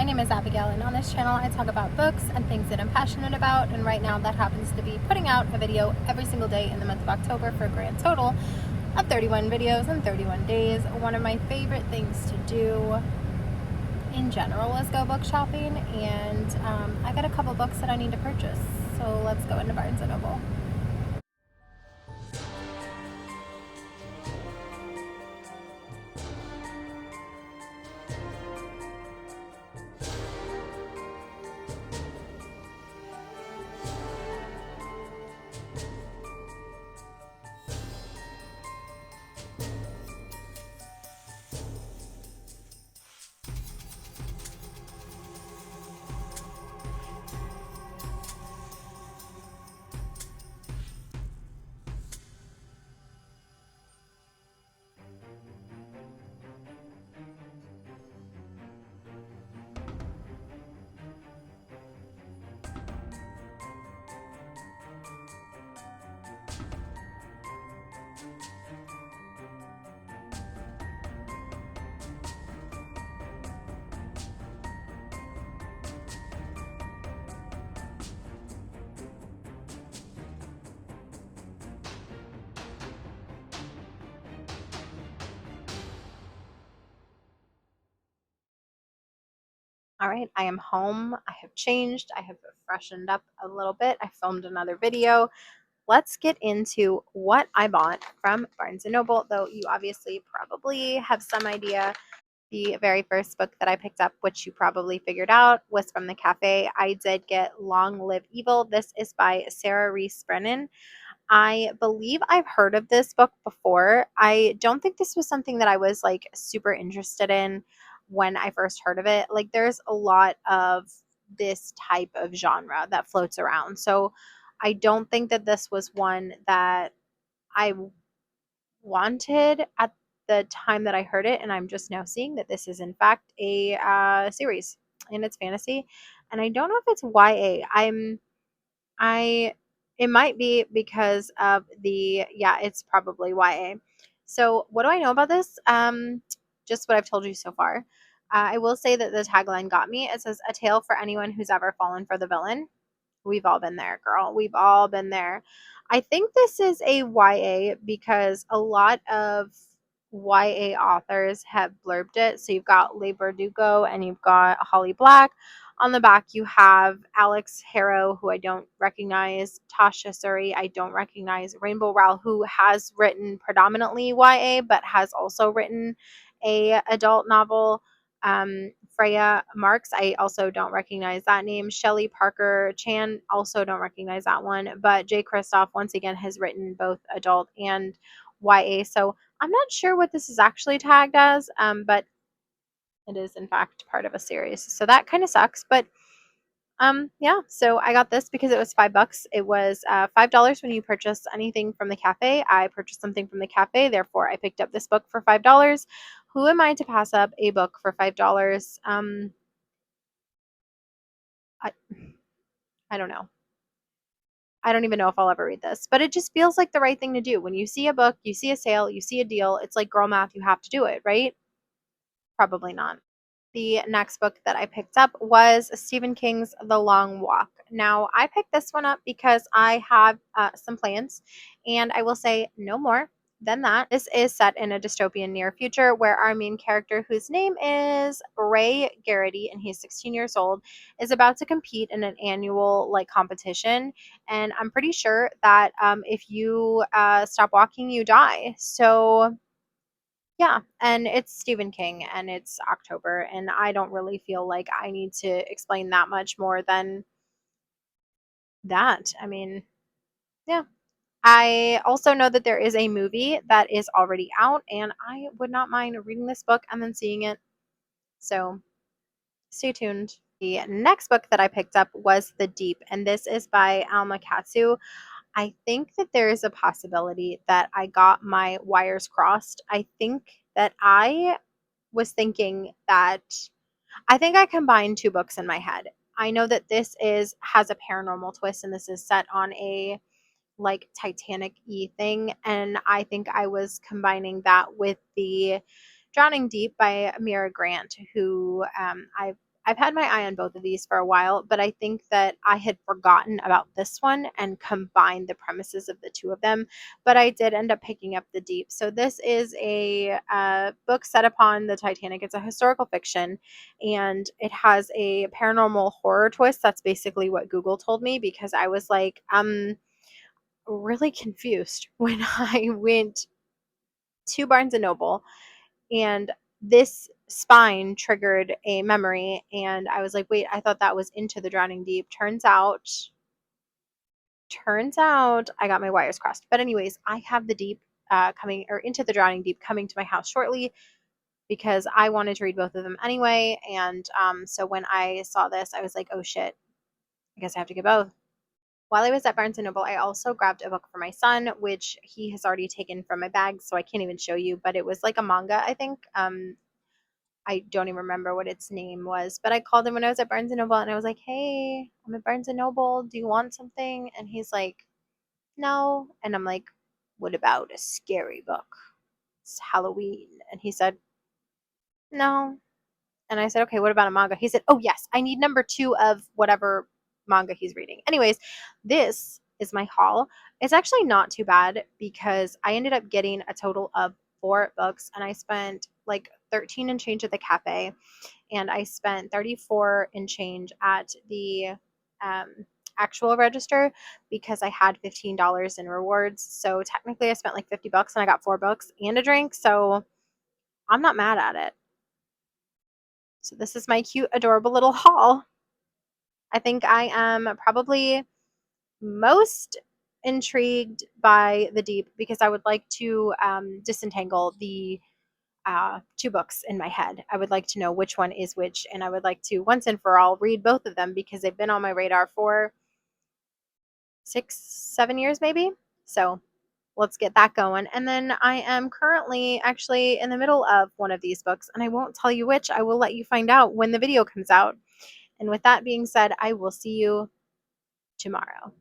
my name is Abigail, and on this channel I talk about books and things that I'm passionate about, and right now that happens to be putting out a video every single day in the month of October for a grand total of 31 videos in 31 days. One of my favorite things to do in general is go book shopping, and I got a couple books that I need to purchase, so let's go into Barnes & Noble. All right, I am home. I have changed. I have freshened up a little bit. I filmed another video. Let's get into what I bought from Barnes & Noble, though you obviously probably have some idea. The very first book that I picked up, which you probably figured out, was from the cafe. I did get Long Live Evil. This is by Sarah Reese Brennan. I believe I've heard of this book before. I don't think this was something that I was like super interested in when I first heard of it. Like, there's a lot of this type of genre that floats around. So I don't think that this was one that I wanted at the time that I heard it. And I'm just now seeing that this is, in fact, a series, and it's fantasy. And I don't know if it's YA. I it might be because of yeah, it's probably YA. So what do I know about this? Just what I've told you so far. I will say that the tagline got me. It says, "A tale for anyone who's ever fallen for the villain." We've all been there, girl. We've all been there. I think this is a YA because a lot of YA authors have blurbed it. So you've got Leigh Bardugo and you've got Holly Black. On the back, you have Alex Harrow, who I don't recognize, Tasha Suri, I don't recognize, Rainbow Rowell, who has written predominantly YA, but has also written a adult novel. Freya Marks, I also don't recognize that name. Shelley Parker Chan, also don't recognize that one. But Jay Kristoff, once again, has written both adult and YA. So I'm not sure what this is actually tagged as, but it is, in fact, part of a series. So that kind of sucks. But yeah, so I got this because it was $5. It was $5 when you purchase anything from the cafe. I purchased something from the cafe, therefore I picked up this book for $5. Who am I to pass up a book for $5? I, I don't know. I don't even know if I'll ever read this, but it just feels like the right thing to do. When you see a book, you see a sale, you see a deal, it's like girl math, you have to do it, right? Probably not. The next book that I picked up was Stephen King's The Long Walk. Now, I picked this one up because I have some plans, and I will say no more than that. This is set in a dystopian near future where our main character, whose name is Ray Garrity, and he's 16 years old, is about to compete in an annual like competition. And I'm pretty sure that if you stop walking, you die. So yeah, and it's Stephen King and it's October, and I don't really feel like I need to explain that much more than that. I mean, yeah. I also know that there is a movie that is already out, and I would not mind reading this book and then seeing it. So stay tuned. The next book that I picked up was The Deep, and this is by Alma Katsu. I think that there is a possibility that I got my wires crossed. I think that I was thinking that I think I combined two books in my head. I know that this is has a paranormal twist, and this is set on a like Titanic-y thing, and I think I was combining that with the Drowning Deep by Mira Grant, who I've had my eye on both of these for a while, but I think that I had forgotten about this one and combined the premises of the two of them. But I did end up picking up The Deep. So this is a book set upon the Titanic. It's a historical fiction, and it has a paranormal horror twist. That's basically what Google told me, because I was like, really confused when I went to Barnes and Noble, and this spine triggered a memory, and I was like, wait, I thought that was Into the Drowning Deep. Turns out I got my wires crossed. But anyways, I have The Deep coming, or Into the Drowning Deep, coming to my house shortly, because I wanted to read both of them anyway. And so when I saw this, I was like, oh shit, I guess I have to get both. While I was at Barnes& Noble, I also grabbed a book for my son, which he has already taken from my bag, so I can't even show you, but it was like a manga, I think. I don't even remember what its name was, but I called him when I was at Barnes& Noble, and I was like, hey, I'm at Barnes& Noble. Do you want something? And he's like, no. And I'm like, what about a scary book? It's Halloween. And he said, no. And I said, okay, what about a manga? He said, oh, yes, I need number 2 of whatever manga he's reading. Anyways, this is my haul. It's actually not too bad, because I ended up getting a total of 4 books, and I spent like 13 and change at the cafe, and I spent 34 and change at the um, actual register, because I had $15 in rewards. So technically I spent like 50 bucks, and I got 4 books and a drink. So I'm not mad at it. So this is my cute, adorable little haul. I think I am probably most intrigued by The Deep, because I would like to disentangle the 2 books in my head. I would like to know which one is which, and I would like to once and for all read both of them, because they've been on my radar for 6, 7 years maybe. So let's get that going. And then I am currently actually in the middle of one of these books, and I won't tell you which. I will let you find out when the video comes out. And with that being said, I will see you tomorrow.